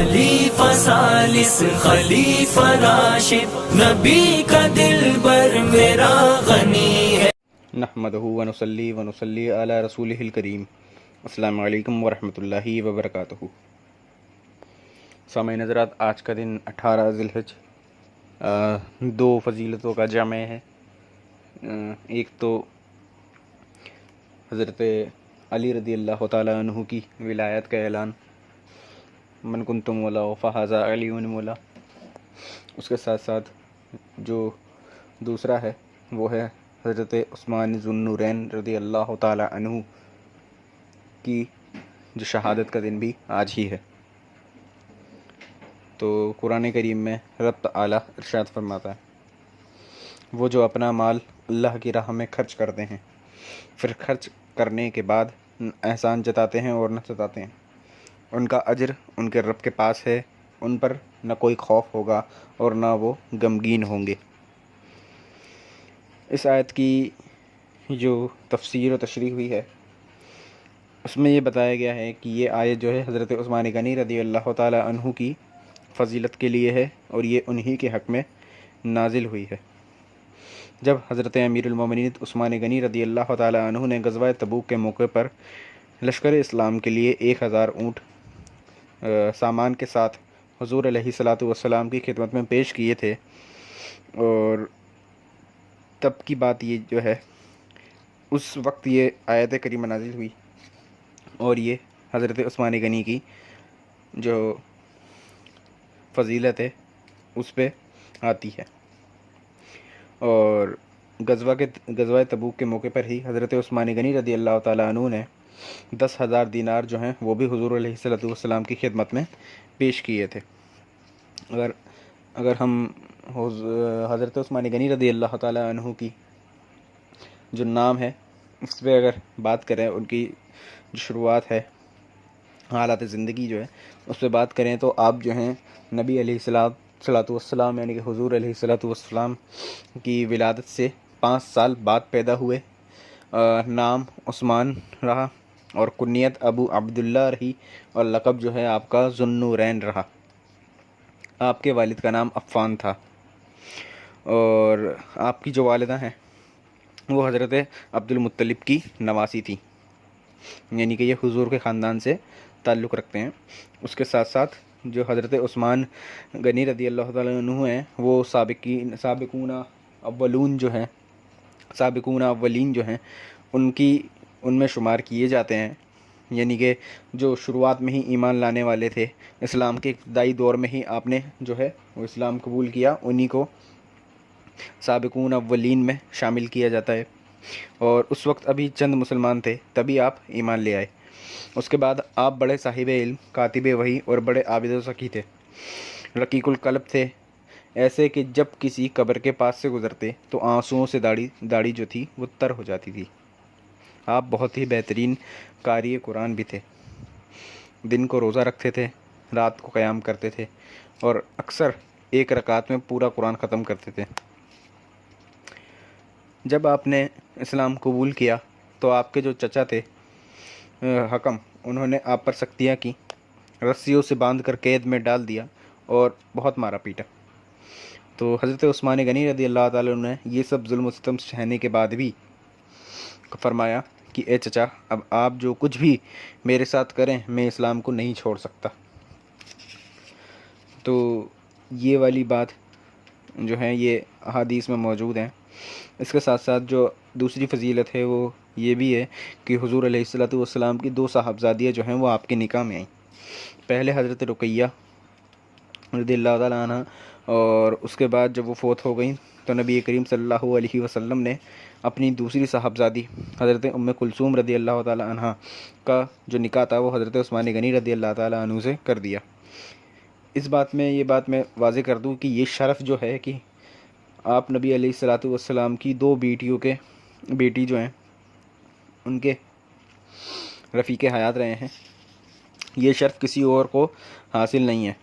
खलीफा सालिस खलीफा राशिद नबी का दिलबर मेरा गनी है। नहमदहु व नुसल्ली अला रसूलिहिल करीम। अस्सलामु अलैकुम व रहमतुल्लाहि व बरकातुहू। सामईन हज़रात, आज का दिन 18 ज़िलहिज दो फजीलतों का जामे है। एक तो हज़रत अली रज़ी अल्लाह तआला अन्हु की विलायत का ऐलान, मन कुन्तु मौला फ़हाज़ा अलीउन मौला। उसके साथ साथ जो दूसरा है वो है हज़रत उस्मान ज़ुन्नूरैन रज़ी अल्लाह तआला अन्हु की जो शहादत का दिन भी आज ही है। तो कुरान करीम में रब तआला इरशाद फरमाता है, वो जो अपना माल अल्लाह की राह में खर्च करते हैं, फिर खर्च करने के बाद एहसान जताते हैं और न जताते हैं, उनका अजर उनके रब के पास है, उन पर न कोई खौफ होगा और न वो गमगीन होंगे। इस आयत की जो तफसीर और तशरीह हुई है उसमें ये बताया गया है कि ये आयत जो है हज़रत उस्मान गनी रज़ी अल्लाह तआला अन्हु की फ़जीलत के लिए है और ये उन्हीं के हक़ में नाजिल हुई है। जब हज़रत अमीरुल मोमिनीन उस्मान गनी रज़ी अल्लाह तआला अन्हु ने ग़ज़वा तबूक के मौके पर लश्कर इस्लाम के लिए 1000 ऊँट सामान के साथ हुज़ूर अलैहिस्सलातु वस्सलाम की खिदमत में पेश किए थे, और तब की बात ये जो है उस वक्त ये आयत करीमा नाजिल हुई और ये हज़रत उस्मान गनी की जो फ़जीलत है उस पे आती है। और ग़ज़वा तबूक के मौके पर ही हज़रत उस्मान गनी रज़ी अल्लाह तआला अन्हु ने 10,000 दीनार जो हैं वो भी हुज़ूर अलैहिस्सलातु वस्सलाम की खिदमत में पेश किए थे। अगर हम हज़रत उस्मान गनी रज़ी अल्लाह तआला अन्हु की जो नाम है उस पर अगर बात करें, उनकी जो शुरुआत है, हालात ज़िंदगी जो है उस पर बात करें, तो आप जो हैं नबी अलैहिस्सलातु वस्सलाम यानी कि हुज़ूर अलैहिस्सलातु वस्सलाम की विलादत से 5 साल बाद पैदा हुए। नाम उस्मान रहा और कुन्नियत अबू अब्दुल्ला रही और लक़ब जो है आपका ज़ुन्नूरैन रहा। आपके वालिद का नाम अफ़्फ़ान था और आपकी जो वालिदा हैं वो हज़रत अब्दुल मुत्तलिब की नवासी थी, यानी कि ये हुज़ूर के ख़ानदान से ताल्लुक़ रखते हैं। उसके साथ साथ जो हज़रत उस्मान गनी रज़ी अल्लाह तआला अन्हु हैं वो साबिक़ून अव्वलीन जो हैं उनमें शुमार किए जाते हैं, यानी कि जो शुरुआत में ही ईमान लाने वाले थे, इस्लाम के इब्तदाई दौर में ही आपने जो है वो इस्लाम कबूल किया, उन्हीं को साबिक़ून अव्वलीन में शामिल किया जाता है। और उस वक्त अभी चंद मुसलमान थे, तभी आप ईमान ले आए। उसके बाद आप बड़े साहिब इल्म, कातिब वही और बड़े आबिद व सखी थे, रकीकुल क़ल्ब थे, ऐसे कि जब किसी कब्र के पास से गुज़रते तो आंसुओं से दाढ़ी जो थी वो तर हो जाती थी। आप बहुत ही बेहतरीन कारी कुरान भी थे, दिन को रोज़ा रखते थे, रात को क़याम करते थे और अक्सर एक रकात में पूरा कुरान ख़त्म करते थे। जब आपने इस्लाम कबूल किया तो आपके जो चचा थे हकम, उन्होंने आप पर सख्तियाँ की, रस्सियों से बांध कर कैद में डाल दिया और बहुत मारा पीटा। तो हज़रत उस्मान गनी रज़ी अल्लाह तआला ने ये सब जुल्म व सितम सहने के बाद भी फरमाया कि ए चचा, अब आप जो कुछ भी मेरे साथ करें, मैं इस्लाम को नहीं छोड़ सकता। तो ये वाली बात जो है ये अहादीस में मौजूद हैं। इसके साथ साथ जो दूसरी फ़जीलत है वो ये भी है कि हुज़ूर अलैहिस्सलातु वस्सलाम की 2 साहबज़ादियाँ जो हैं वो आपके निकाह में आईं। पहले हज़रत रुक़ैया रज़ियल्लाहु तआला अन्हा, और उसके बाद जब वो फ़ौत हो गई तो नबी करीम सल्लल्लाहु अलैहि वसल्लम ने अपनी दूसरी साहबज़ादी हज़रत उम्मे कुलसूम रज़ियल्लाहु तआला अन्हा का जो निकाह था वो हज़रत उस्मान गनी रज़ियल्लाहु तआला अन्हु से कर दिया। इस बात में ये बात मैं वाज़ेह कर दूँ कि ये शरफ़ जो है कि आप नबी अलैहिस्सलातु वस्सलाम की 2 बेटी जो हैं उनके रफ़ीक़े हयात रहे हैं, ये शर्फ़ किसी और को हासिल नहीं है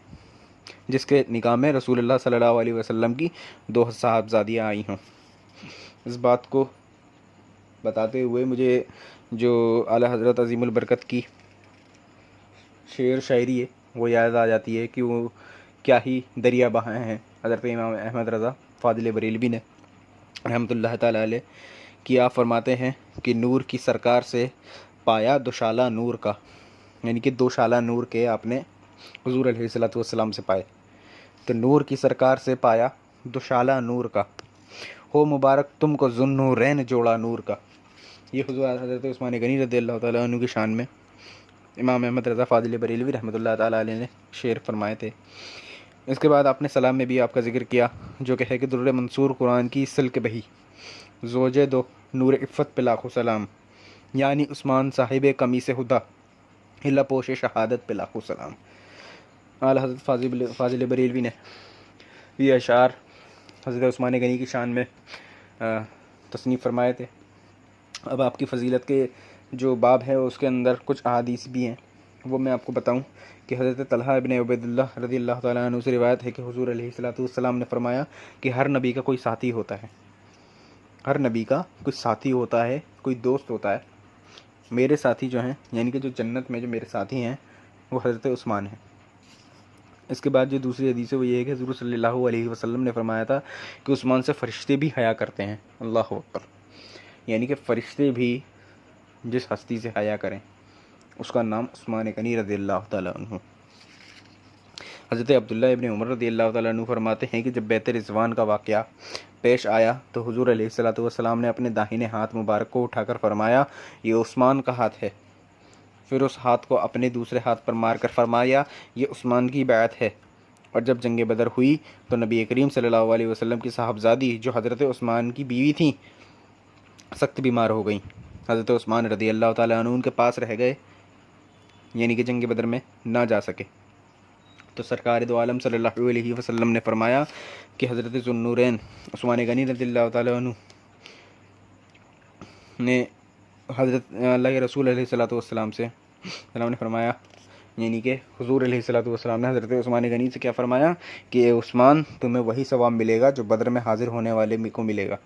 जिसके निकाह में रसूलुल्लाह सल्लल्लाहु अलैहि वसल्लम की 2 साहबज़ादियाँ आई हों। इस बात को बताते हुए मुझे जो आला हज़रत अज़ीमुल बरकत की शेर शायरी है वो याद आ जाती है कि वो क्या ही दरिया बहाए हैं हज़रत इमाम अहमद रज़ा फ़ाज़िल बरेलवी ने रहमतुल्लाह ताला अलैह, कि आप फरमाते हैं कि नूर की सरकार से पाया दुशाला नूर का, यानी कि दोशाला नूर के आपने हुज़ूर अलैहिस्सलातु वस्सलाम से पाए। तो नूर की सरकार से पाया दुशाला नूर का, हो मुबारक तुमको ज़ुन्नूरैन जोड़ा नूर का। ये हुज़ूर हज़रत उस्मान गनी रज़ियल्लाहु ताला अन्हु की शान में इमाम अहमद रज़ा फ़ाज़िल बरेलवी रहमतुल्लाह ताला अलैह ने शेर फरमाए थे। इसके बाद आपने सलाम में भी आपका ज़िक्र किया, जो कि है कि दुर्र मंसूर कुरान की सिल्क बही, ज़ोजे दो नूर इफ़्फ़त पे लाखों सलाम, यानी उस्मान साहिब कमीस हुदा हिला पोश शहादत पे लाखों सलाम। आला हज़रत फ़ाज़िल बरेलवी ने ये अशार हज़रत उस्मान गनी की शान में तसनीफ़ फरमाए थे। अब आपकी फ़जीलत के जो बाब है उसके अंदर कुछ अहादीस भी हैं, वो मैं आपको बताऊं कि हज़रत तलहा इब्न उबैदुल्लाह रज़ियल्लाहु ताला अन्हु से रिवायत है कि हुज़ूर अलैहिस्सलातु वस्सलाम ने फरमाया कि हर नबी का कोई साथी होता है, हर नबी का कोई साथी होता है, कोई दोस्त होता है। मेरे साथी जो हैं, यानी कि जो जन्नत में जो मेरे साथी हैं, वो हज़रत उस्मान हैं। इसके बाद जो दूसरी हदीस है वो ये है कि हुज़ूर सल्लल्लाहु अलैहि वसल्लम ने फरमाया था कि उस्मान से फ़रिश्ते भी हया करते हैं। अल्लाहु अकबर, यानी कि फ़रिश्ते भी जिस हस्ती से हया करें उसका नाम उस्मान गनी रज़ियल्लाहु ताला अन्हु। हज़रत अब्दुल्लाह इब्न उमर रज़ियल्लाहु ताला अन्हु फरमाते हैं कि जब बैत रिज़वान का वाक़या पेश आया तो हुज़ूर अलैहिस्सलातु वस्सलाम ने अपने दाहिने हाथ मुबारक को उठाकर फरमाया, ये उस्मान का हाथ है। फिर उस हाथ को अपने दूसरे हाथ पर मारकर फरमाया, ये उस्मान की बैत है। और जब जंग बदर हुई तो नबी करीम सल्लल्लाहु अलैहि वसल्लम की साहबजादी जो हज़रत उस्मान की बीवी थी सख्त बीमार हो गई। हज़रत उस्मान रज़ियल्लाहु ताला अन्हु उनके पास रह गए, यानी कि जंग बदर में ना जा सके। तो सरकार दो आलम सल्लल्लाहु अलैहि वसल्लम ने फरमाया कि हज़रत ज़ुन्नूरैन उस्मान गनी रज़ियल्लाहु ताला अन्हु ने हज़रत अल्लाह के रसूल अलैहिस्सलातु वस्सलाम से सलाम ने फरमाया, यानी कि हुज़ूर अलैहिस्सलातु वस्सलाम ने हज़रत उस्मान गनी से क्या फरमाया कि उस्मान तुम्हें वही सवाब मिलेगा जो बदर में हाजिर होने वाले को मिलेगा।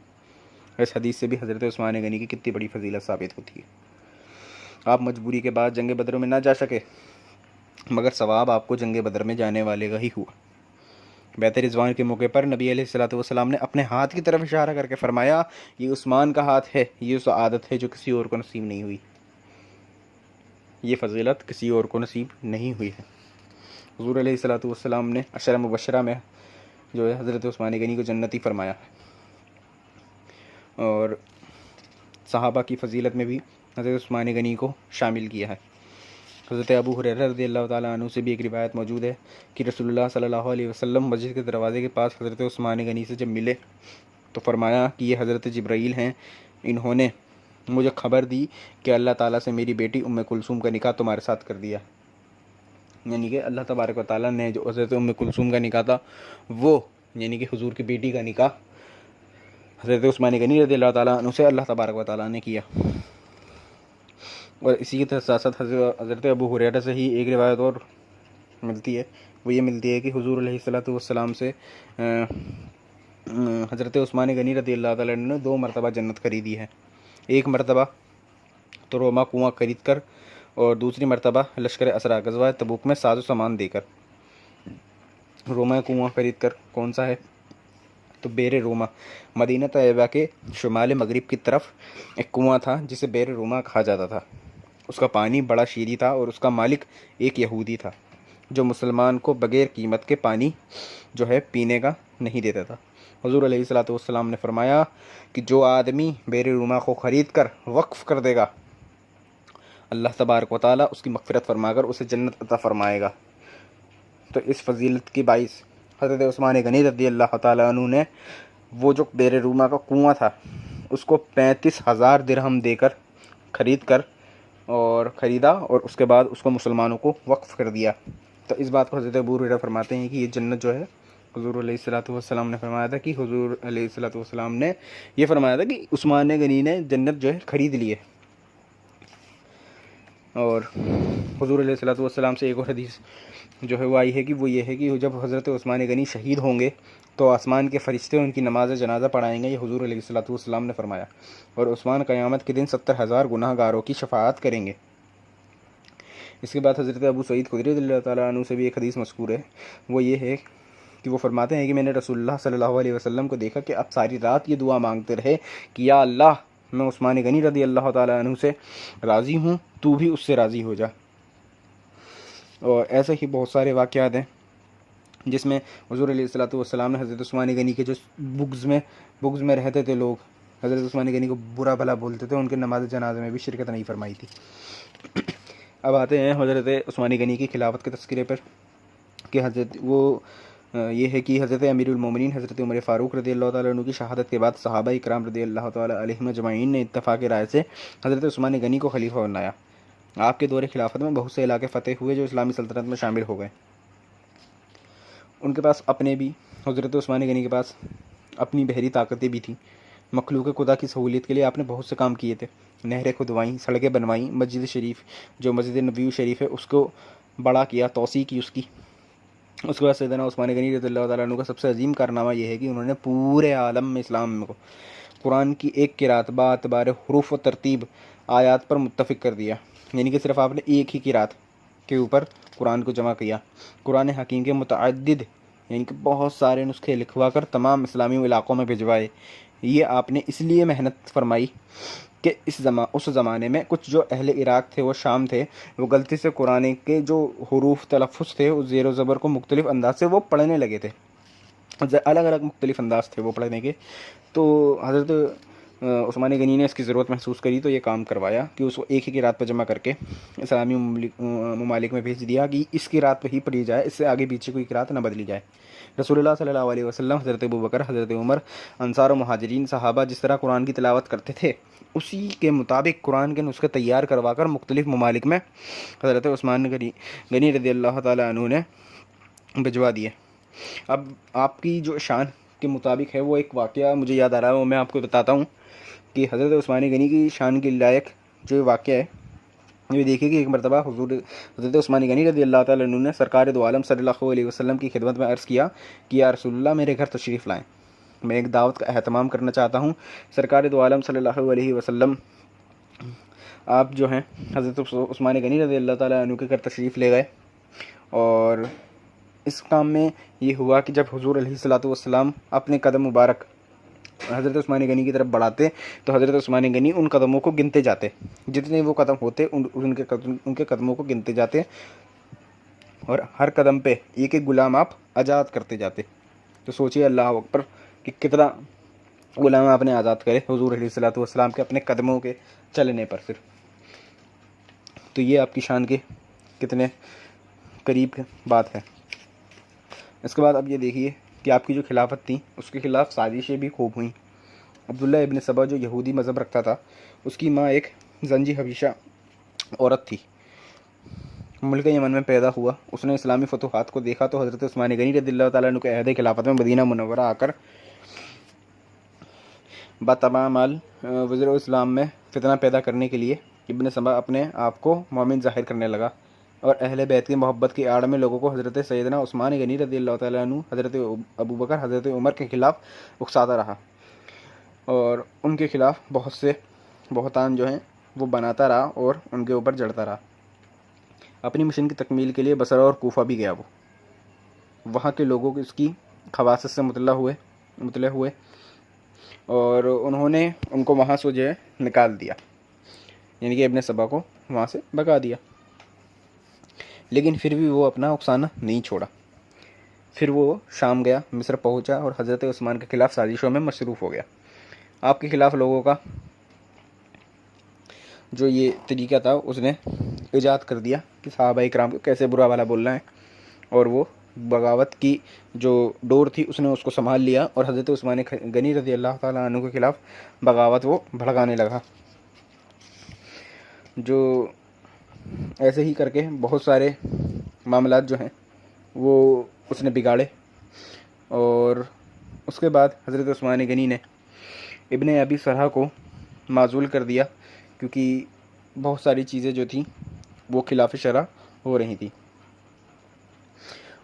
इस हदीस से भी हज़रत उस्मान गनी की कितनी बड़ी फजीलत साबित होती है। आप मजबूरी के बाद जंग बदर में ना जा सके, मगर सवाब आपको जंग बदर में जाने वाले का ही हुआ। बैत रिज़वान के मौके पर नबी अलैहिस्सलातु वस्सलाम ने अपने हाथ की तरफ इशारा करके फरमाया, ये उस्मान का हाथ है, ये उस आदत है जो किसी और को नसीब नहीं हुई, ये फजीलत किसी और को नसीब नहीं हुई है। हुज़ूर अलैहिस्सलातु वस्सलाम ने अशरा मुबशरा में जो है हज़रत उस्मान गनी को जन्नती फरमाया है, और सहाबा की फजीलत में भी हज़रत उस्मान गनी को शामिल किया है। हज़रत अबू हुरैरा रज़ियल्लाहु ताला अन्हु से भी एक रिवायत मौजूद है कि रसूलुल्लाह सल्लल्लाहु अलैहि वसल्लम मस्जिद के दरवाज़े के पास हज़रत उस्मान गनी से जब मिले तो फरमाया कि ये हज़रत जिब्राईल हैं, इन्होंने मुझे खबर दी कि अल्लाह ताला से मेरी बेटी उम्मे कुलसूम का निकाह तुम्हारे साथ कर दिया। यानी कि अल्लाह तबारक व तआला ने जो हज़रत उम्मे कुलसूम का निकाह था वो, यानी कि हुज़ूर की बेटी का निकाह हज़रत उस्मान गनी रज़ियल्लाहु ताला अन्हु से अल्लाह तबारक व तआला ने किया। और इसी के साथ साथ हज़रत अबू हुरैरा से ही एक रिवायत और मिलती है, वो ये मिलती है कि हुज़ूर अलैहिस्सलातु वस्सलाम से हज़रत उस्मान गनी रज़ियल्लाहु ताला अन्हु ने 2 मरतबा जन्नत खरीदी है। एक मरतबा तो रोमा कुआं खरीद कर, और दूसरी मरतबा लश्कर असरा गज़वा तबूक में साजो सामान देकर। रोमा कुआं खरीद कर कौन सा है, तो बेर रोमा, मदीना तैयबा के शुमाल मगरिब की तरफ एक कुआं था जिसे बेर रोमा कहा जाता था। उसका पानी बड़ा शीरी था और उसका मालिक एक यहूदी था जो मुसलमान को बग़ैर कीमत के पानी जो है पीने का नहीं देता था। हुज़ूर अलैहिस्सलातु वस्सलाम ने फरमाया कि जो आदमी बेर रोमा को ख़रीद कर वक्फ़ कर देगा, अल्लाह तबारक व तआला उसकी मग़फ़िरत फरमाकर उसे जन्नत अता फरमाएगा। तो इस फजीलत की बाइस हज़रत उस्मान गनी रज़ियल्लाहु ताला अन्हु ने वो जो बेर रूमा का कुआं था उसको 35,000 दिरहम देकर ख़रीदा और उसके बाद उसको मुसलमानों को वक्फ़ कर दिया। तो इस बात को हज़रत अबू हुरैरा फरमाते हैं कि ये जन्नत जो है हुज़ूर अलैहिस्सलातु वस्सलाम ने फरमाया था कि हुज़ूर अलैहिस्सलातु वस्सलाम ने ये फरमाया था कि उस्मान गनी ने जन्नत जो है ख़रीद ली है। और हुज़ूर अलैहिस्सलातु वस्सलाम से एक और हदीस जो है वो आई है कि वो ये है कि जब हज़रत उस्मान गनी शहीद होंगे तो आसमान के फ़रिश्ते उनकी नमाज़ जनाज़ा पढ़ाएंगे, ये हुज़ूर अलैहिस्सलातु वस्सलाम ने फरमाया। और उस्मान क़यामत के दिन 70,000 गुनाहगारों की शफ़ाअत करेंगे। इसके बाद हज़रत अबू सईद खुदरी रज़ियल्लाहु ताला अन्हु से भी एक हदीस मज़कूर है, वो ये है कि वो फरमाते हैं कि मैंने रसूलुल्लाह सल्लल्लाहु अलैहि वसल्लम को देखा कि आप सारी रात ये दुआ मांगते रहे कि या अल्लाह, मैं उस्मान गनी रज़ियल्लाहु ताला अन्हु से राज़ी हूँ, तू भी उससे राज़ी हो जा। और ऐसे ही बहुत सारे वाक़यात हैं जिसमें हुज़ूर अलैहिस्सलातु वस्सलाम ने हज़रत उस्मान गनी के जो बुग़्ज़ में रहते थे लोग, हज़रत उस्मान गनी को बुरा भला बोलते थे, उनके नमाज जनाज़े में भी शिरकत नहीं फरमाई थी। अब आते हैं हज़रत उस्मान गनी की खिलाफत के तज़किरे पर कि हज़रत वो ये है कि हज़रत अमीरुल मोमिनीन हज़रत उमर फ़ारूक रज़ियल्लाहु ताला अन्हु की शहादत के बाद सहाबा इकराम रज़ियल्लाहु ताला अलैहिम अजमईन ने इत्तफ़ाक़ राय से हज़रत उस्मान गनी को खलीफा बनाया। आपके दौरे खिलाफत में बहुत से इलाके फ़तेह हुए जो इस्लामी सल्तनत में शामिल हो गए। उनके पास अपने भी, हज़रत उस्मान गनी के पास अपनी बहरी ताकतें भी थीं। मखलूक खुदा की सहूलियत के लिए आपने बहुत से काम किए थे। नहरें खुदवाईं, सड़कें बनवाईं, मस्जिद शरीफ जो मस्जिद नबवी शरीफ है उसको बड़ा किया, तोसी की उसकी। उसके बाद सैयदना उस्मान गनी रज़ियल्लाहु ताला अन्हु का सबसे अजीम कारनामा यह है कि उन्होंने पूरे आलम में इस्लाम को कुरान की एक किरात बातबार हुरूफ व तरतीब आयात पर मुत्तफ़िक कर दिया। यानी कि सिर्फ आपने एक ही किरात के ऊपर कुरान को जमा किया। कुरान हकीम के मुतअद्दिद यानी कि बहुत सारे नुस्खे लिखवा कर तमाम इस्लामी इलाक़ों में भिजवाए। ये आपने इसलिए मेहनत फरमाई कि उस ज़माने में कुछ जो अहले इराक़ थे, वो शाम थे, वो गलती से कुरान के जो हुरूफ तलफ़्फ़ुज़ थे उस ज़ेर व ज़बर को मुख्तलिफ़ अंदाज से वो पढ़ने लगे थे, अलग अलग मुख्तलिफ़ अंदाज थे वो पढ़ने के। तो हज़रत उस्मान गनी ने इसकी ज़रूरत महसूस करी तो ये काम करवाया कि उसको एक ही किरात पर जमा करके इस्लामी ममालिक में भेज दिया कि इस किरात पर ही पढ़ी जाए, इससे आगे पीछे कोई किरात न बदली जाए। रसूलुल्लाह सल्लल्लाहु अलैहि वसल्लम, हज़रत अबू बकर, हज़रत उमर, अंसार और मुहाजिरीन सहाबा जिस तरह कुरान की तिलावत करते थे उसी के मुताबिक कुरान के नुस्खे तैयार करवा कर मुख्तलिफ़ ममालिक में हज़रत उस्मान गनी रज़ियल्लाहु ताला अन्हु ने भिजवा दिए। अब आपकी जो शान के मुताबिक है वो एक वाक़या मुझे याद आ रहा है, वो मैं आपको बताता हूँ कि हज़रत उस्मान गनी की शान के लायक जो वाक़या है ये देखिए कि एक मरतबा हज़रत उस्मान गनी रज़ियल्लाहु ताला अन्हु ने सरकार दो आलम सल्लल्लाहु अलैहि वसल्लम की खिदमत में अर्ज़ किया कि या रसूलुल्लाह, मेरे घर तशरीफ़ लाएँ, मैं एक दावत का एहतमाम करना चाहता हूँ। सरकार दो आलम सल्लल्लाहु अलैहि वसल्लम आप जो हैं हज़रत उस्मान गनी रज़ियल्लाहु ताला अन्हु के घर तशरीफ़ ले गए। और इस काम में ये हुआ कि जब हुज़ूर अलैहिस्सलातु वस्सलाम अपने कदम मुबारक हज़रत उस्मान गनी की तरफ बढ़ाते तो हज़रत उस्मान गनी उन कदमों को गिनते जाते, जितने वो कदम होते उनके कदमों को गिनते जाते और हर कदम पे एक एक गुलाम आप आज़ाद करते जाते। तो सोचिए अल्लाह अकबर कि कितना गुलाम आपने आज़ाद करे हुज़ूर अलैहिस्सलातु वस्सलाम के अपने कदमों के चलने पर सिर्फ। तो ये आपकी शान के कितने करीब बात है। इसके बाद अब ये देखिए कि आपकी जो खिलाफत थी उसके ख़िलाफ़ साजिशें भी खूब हुई। अब्दुल्ला इब्न सबा जो यहूदी मज़हब रखता था, उसकी माँ एक जंजी हबीशा औरत थी, मुल्क यमन में पैदा हुआ। उसने इस्लामी फतूहात को देखा तो हज़रत उस्मान गनी रज़ियल्लाहु ताला अन्हु के अहद खिलाफत में मदीना मुनव्वरा आकर बतमामाल वज़ीर इस्लाम में फितना पैदा करने के लिए इब्न सबा अपने आप को मोमिन ज़ाहिर करने लगा और अहले बैत की मोहब्बत की आड़ में लोगों को हज़रत सैयदना उस्मान गनी रज़ियल्लाहु ताला अन्हु, हज़रत अबू बकर, हज़रत उमर के ख़िलाफ़ उकसाता रहा और उनके ख़िलाफ़ बहुत से बहतान जो हैं वो बनाता रहा और उनके ऊपर जड़ता रहा। अपनी मिशन की तकमील के लिए बसरा और कूफा भी गया। वो वहाँ के लोगों को इसकी खवासत से मुतले हुए और उन्होंने उनको वहाँ से जो है निकाल दिया, यानी कि इब्न सबा को वहाँ से भगा दिया। लेकिन फिर भी वो अपना उकसाना नहीं छोड़ा। फिर वो शाम गया, मिस्र पहुँचा और हज़रत उस्मान के ख़िलाफ़ साजिशों में मसरूफ़ हो गया। आपके ख़िलाफ़ लोगों का जो ये तरीक़ा था उसने ईजाद कर दिया कि सहाबा इकराम को कैसे बुरा भला बोलना है, और वो बगावत की जो डोर थी उसने उसको संभाल लिया और हज़रत उस्मान गनी रज़ियल्लाहु ताला अन्हु के ख़िलाफ़ बगावत वो भड़काने लगा। जो ऐसे ही करके बहुत सारे मामलात जो हैं वो उसने बिगाड़े। और उसके बाद हज़रत उस्मान गनी ने इब्न अबी सरह को माज़ूल कर दिया क्योंकि बहुत सारी चीज़ें जो थी वो खिलाफ शरअ हो रही थी।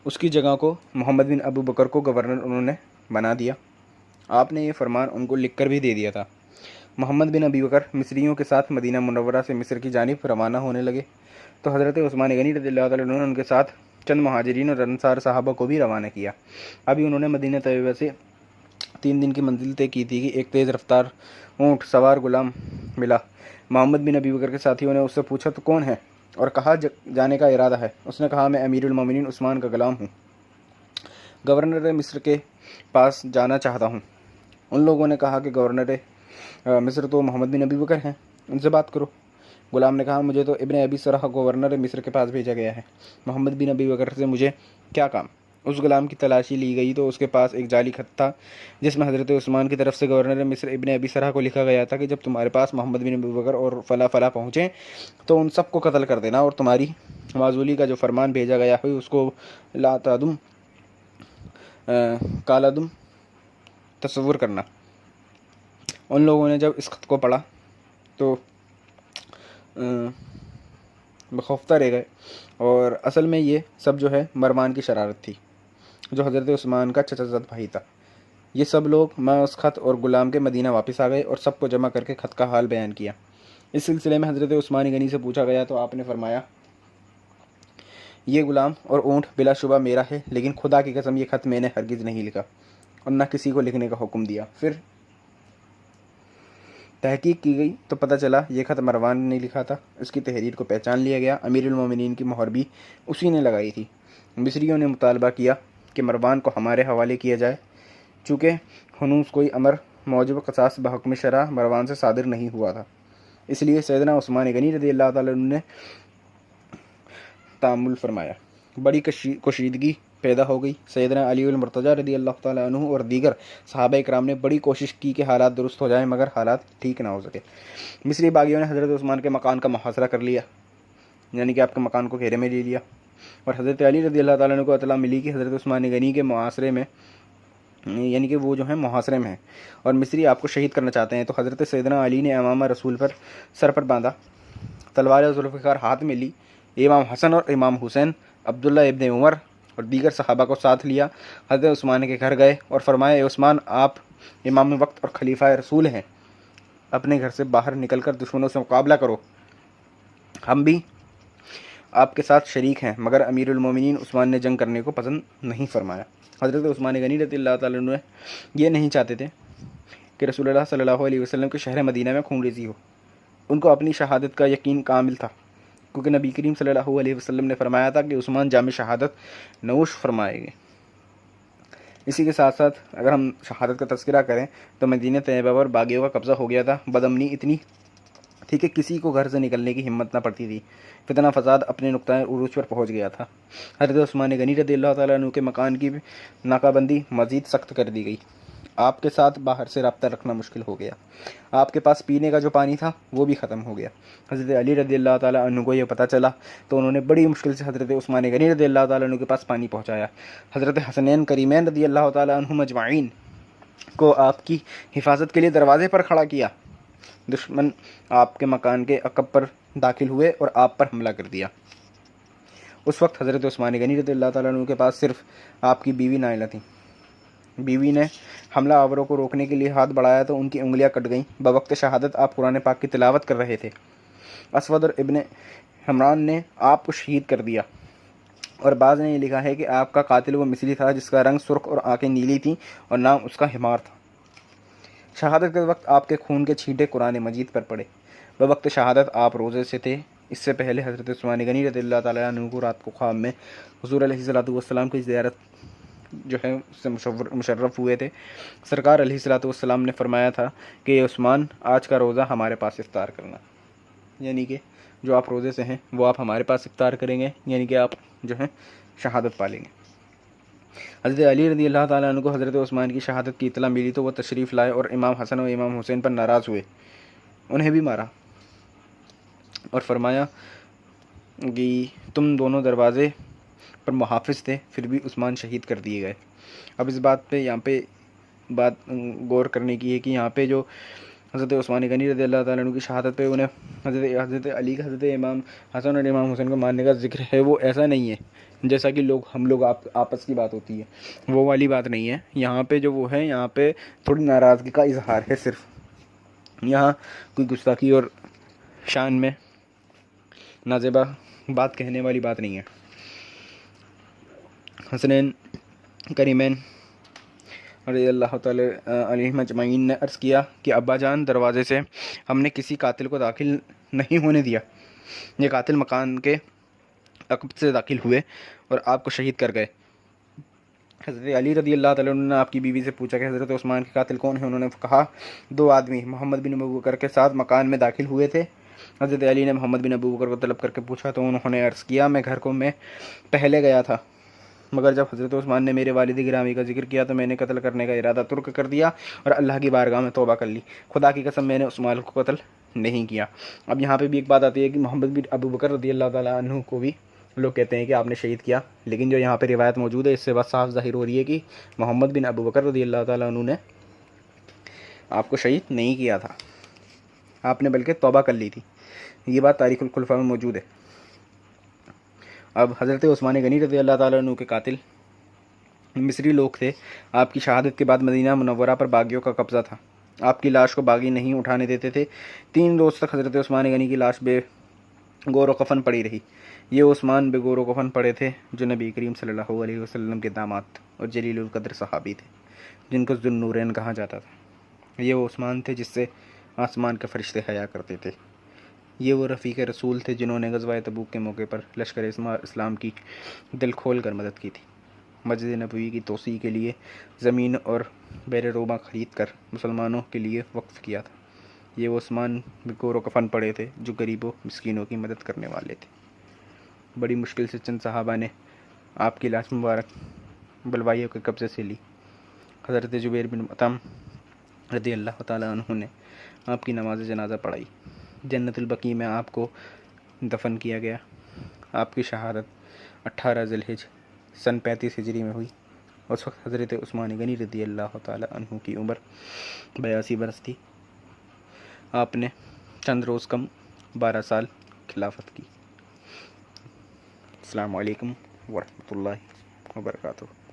उसकी जगह को मोहम्मद बिन अबू बकर को गवर्नर उन्होंने बना दिया। आपने ये फरमान उनको लिख कर भी दे दिया था। मोहम्मद बिन अबी बकर मिस्रियों के साथ मदीना मुनव्वरा से मिस्र की जानिब रवाना होने लगे तो हज़रत उस्मान गनी रज़ियल्लाहु ताला अन्हु ने उनके साथ चंद महाजिरीन और अंसार सहाबा को भी रवाना किया। अभी उन्होंने मदीना तैयबा से 3 दिन की मंजिल तय की थी कि एक तेज़ रफ्तार ऊँट सवार गुलाम मिला। मोहम्मद बिन अबी बकर के साथियों ने उससे पूछा तो कौन है और कहाँ जाने का इरादा है। उसने कहा मैं अमीरुल मोमिनीन उस्मान का गुलाम हूँ, गवर्नर मिस्र के पास जाना चाहता हूँ। उन लोगों ने कहा कि गवर्नर मिस्र तो मोहम्मद बिन अबी बकर हैं, उनसे बात करो। गुलाम ने कहा मुझे तो इब्ने अबी सरह गवर्नर मिस्र के पास भेजा गया है, मोहम्मद बिन अबी बकर से मुझे क्या काम। उस गुलाम की तलाशी ली गई तो उसके पास एक जाली खत था जिसमें हज़रत उस्मान की तरफ से गवर्नर मिस्र इब्ने अबी सरह को लिखा गया था कि जब तुम्हारे पास मोहम्मद बिन अबी बकर और फ़ला फ़ला पहुँचें तो उन सबको कत्ल कर देना और तुम्हारी माजूली का जो फरमान भेजा गया है उसको ला तादुम कालादुम तस्वुर करना। उन लोगों ने जब इस खत को पढ़ा तो बखौफ्ता रह गए और असल में ये सब जो है मरवान की शरारत थी जो हज़रत उस्मान का चचाजाद भाई था। ये सब लोग मैं उस खत और ग़ुलाम के मदीना वापस आ गए और सबको जमा करके ख़त का हाल बयान किया। इस सिलसिले में हज़रत उस्मान गनी से पूछा गया तो आपने फरमाया ये ग़ुलाम और ऊँट बिलाशुबा मेरा है, लेकिन खुदा की कसम ये ख़त मैंने हरगिज़ नहीं लिखा और न किसी को लिखने का हुक्म दिया। फिर तहकीक की गई तो पता चला ये ख़त मरवान ने लिखा था। इसकी तहरीर को पहचान लिया गया। अमीरुल मोमिनीन की मोहर भी उसी ने लगाई थी। मिस्रियों ने मुतालबा किया कि मरवान को हमारे हवाले किया जाए, चूँकि हनूस कोई अमर मौजब क़सास बहक्म शरा मरवान से सादिर नहीं हुआ था। इसलिए सैयदना उस्मान गनी रज़ियल्लाहु ताला अन्हु ने तामुल फरमाया। बड़ी कशीदगी पैदा हो गई। सैयदना अली मुर्तज़ा रज़ियल्लाहु ताला अन्हु और दीगर सहाबा इकराम ने बड़ी कोशिश की कि हालात दुरुस्त हो जाएं, मगर हालात ठीक ना हो सके। मिस्री बागियों ने हज़रत उस्मान के मकान का मुहासरा कर लिया, यानी कि आपके मकान को घेरे में ले लिया और हज़रत अली रज़ियल्लाहु ताला अन्हु को इत्तला मिली कि हज़रत उस्मान गनी के मुआसरे में, यानी कि वो जो है मुहासरे में है और मिस्री आपको शहीद करना चाहते हैं। तो हज़रत सैयदना अली ने इमाम रसूल पर सर पर बांधा, तलवार ज़ुल्फ़िकार हाथ में ली। इमाम हसन और इमाम हुसैन, अब्दुल्ला इब्ने उमर और दीगर सहाबा को साथ लिया। हज़रत उस्मान के घर गए और फरमाया उस्मान आप इमाम वक्त और खलीफा रसूल हैं, अपने घर से बाहर निकलकर दुश्मनों से मुकाबला करो, हम भी आपके साथ शरीक हैं। मगर अमीरुल मोमिनीन उस्मान ने जंग करने को पसंद नहीं फरमाया। हज़रत उस्मान गनी रज़ियल्लाहु ताला अन्हु ये नहीं चाहते थे कि रसूलुल्लाह सल्लल्लाहु अलैहि वसल्लम के शहर मदीना में खूनरेज़ी हो। उनको अपनी शहादत का यकीन कामिल था, क्योंकि नबी करीम सल्लल्लाहु अलैहि वसल्लम ने फरमाया था कि उस्मान जाम शहादत नौश फरमाएंगे। इसी के साथ साथ अगर हम शहादत का तज़किरा करें तो मदीना तैयबा पर बागियों का कब्ज़ा हो गया था। बदअमनी इतनी थी कि किसी को घर से निकलने की हिम्मत ना पड़ती थी। फितना फसाद अपने नुक्ता उरूज पर पहुँच गया था। हज़रत उस्मान गनी रज़ियल्लाहु ताला अन्हु के मकान की नाकाबंदी मज़ीद सख्त कर दी गई। आपके साथ बाहर से रब्ता रखना मुश्किल हो गया। आपके पास पीने का जो पानी था वो भी ख़त्म हो गया। हज़रत अली रज़ियल्लाहु ताला अन्हु को ये पता चला तो उन्होंने बड़ी मुश्किल से हज़रत उस्मान गनी रज़ियल्लाहु ताला अन्हु के पास पानी पहुँचाया। हज़रत हसनैन करीमैन रज़ियल्लाहु ताला अन्हुम अजमाइन को आपकी हिफाजत के लिए दरवाज़े पर खड़ा किया। दुश्मन आपके मकान के अकब पर दाखिल हुए और आप पर हमला कर दिया। उस वक्त हज़रत उस्मान गनी रज़ियल्लाहु ताला अन्हु के पास सिर्फ आपकी बीवी नाइला थी। बीवी ने हमला आवरों को रोकने के लिए हाथ बढ़ाया तो उनकी उंगलियां कट गईं। बवक्त शहादत आप कुरान पाक की तिलावत कर रहे थे। असवद और इब्ने हमरान ने आपको शहीद कर दिया और बाज़ ने लिखा है कि आपका कातिल वो मिस्री था जिसका रंग सुर्ख और आंखें नीली थीं और नाम उसका हिमार था। शहादत के वक्त आपके खून के छींटे कुरान मजीद पर पड़े। बवक्त शहादत आप रोज़े से थे। इससे पहले हज़रत उस्मान गनी रज़ियल्लाहु ताला अन्हु को रात को ख्वाब में हुज़ूर अलैहिस्सलातु वस्सलाम की ज़ियारत जो है उससे मुशर्रफ हुए थे। सरकार अलैहिस्सलातु वस्सलाम ने फरमाया था कि उस्मान आज का रोज़ा हमारे पास इफ्तार करना, यानी कि जो आप रोज़े से हैं वो आप हमारे पास इफ्तार करेंगे, यानी कि आप जो है शहादत पालेंगे। हज़रत अली रज़ियल्लाहु ताला अन्हु को हज़रत उस्मान की शहादत की इत्तला मिली तो वह तशरीफ़ लाए और इमाम हसन और इमाम हुसैन पर नाराज़ हुए, उन्हें भी मारा और फरमाया कि तुम दोनों दरवाज़े पर मुहाफ़िज़ थे, फिर भी उस्मान शहीद कर दिए गए। अब इस बात पे यहाँ पे बात गौर करने की है कि यहाँ पे जो हज़रत उस्मान गनी रज़ियल्लाहु ताला अन्हु की शहादत पे उन्हें हज़रत अली का हज़रत इमाम हसन और इमाम हुसैन को मारने का जिक्र है, वो ऐसा नहीं है जैसा कि हम लोग आपस की बात होती है, वो वाली बात नहीं है। यहाँ पे जो वो है, यहाँ पे थोड़ी नाराज़गी का इजहार है सिर्फ। यहाँ कोई गुस्ताखी और शान में नाज़ेबा बात कहने वाली बात नहीं है। हसनैन करीमैन रज़ियल्लाहु ताला अलैहिम अजमईन ने अर्ज़ किया कि अब्बा जान, दरवाज़े से हमने किसी कातिल को दाखिल नहीं होने दिया। ये कातिल मकान के अक़ब से दाखिल हुए और आपको शहीद कर गए। हज़रत अली रज़ियल्लाहु ताला अन्हु ने आपकी बीवी से पूछा कि हज़रत उस्मान के कातिल कौन है। उन्होंने कहा, 2 आदमी मोहम्मद बिन अबू बकर के साथ मकान में दाखिल हुए थे। हज़रत अली ने मोहम्मद बिन अबू बकर को तलब करके पूछा तो उन्होंने अर्ज़ किया, मैं घर को मैं पहले गया था, मगर जब हज़रत उस्मान ने मेरे वालिद गिरामी का जिक्र किया तो मैंने कत्ल करने का इरादा तुर्क कर दिया और अल्लाह की बारगाह में तौबा कर ली। खुदा की कसम, मैंने उस्मान को कत्ल नहीं किया। अब यहाँ पे भी एक बात आती है कि मोहम्मद बिन अबू बकर रज़ियल्लाहु ताला अन्हु को भी लोग कहते हैं कि आपने शहीद किया, लेकिन जो यहाँ पे रिवायत मौजूद है इससे बात साफ ज़ाहिर हो रही है कि मोहम्मद बिन अबू बकर रज़ियल्लाहु ताला अन्हु ने आपको शहीद नहीं किया था, आपने बल्कि तौबा कर ली थी। ये बात तारीख़ुल खुलफा में मौजूद है। अब हज़रत उस्मान गनी रज़ियल्लाहु ताला अन्हु के कातिल मिस्री लोग थे। आपकी शहादत के बाद मदीना मुनव्वरा पर बागियों का कब्ज़ा था। आपकी लाश को बागी नहीं उठाने देते थे। 3 रोज़ तक हज़रत उस्मान गनी की लाश बेगौर कफ़न पड़ी रही। ये उस्मान बेगौर कफ़न पड़े थे जो नबी करीम सल्लल्लाहु अलैहि वसल्लम के दामाद और जलीलुल क़द्र सहाबी थे, जिनको ज़ुन्नूरैन कहा जाता था। ये वो उस्मान थे जिससे आसमान के फरिश्ते हया करते थे। ये वो रफ़ीक़ रसूल थे जिन्होंने ग़ज़वा तबूक के मौके पर लश्कर इस्लाम की दिल खोल कर मदद की थी। मस्जिद नबवी की तोसी के लिए ज़मीन और बैर रोबा ख़रीद कर मुसलमानों के लिए वक्फ़ किया था। ये वो उस्मान बेगौर कफ़न पड़े थे जो गरीबों मिस्कीनों की मदद करने वाले थे। बड़ी मुश्किल से चंद सहाबा ने आपकी लाश मुबारक बलवाइयों के कब्ज़े से ली। हज़रत जुबैर बिन मुतअम रज़ियल्लाहु ताला अन्हु ने आपकी नमाज जनाजा पढ़ाई। जन्नतुल बकी में आपको दफन किया गया। आपकी शहादत 18 ज़िलहिज सन 35 हिजरी में हुई। उस वक्त हज़रत उस्मान गनी रज़ियल्लाहु ताला अन्हु की उम्र 82 बरस थी। आपने चंद रोज़ कम 12 साल खिलाफत की। अस्सलामु अलैकुम वरहमतुल्लाहि वबरकातुहू।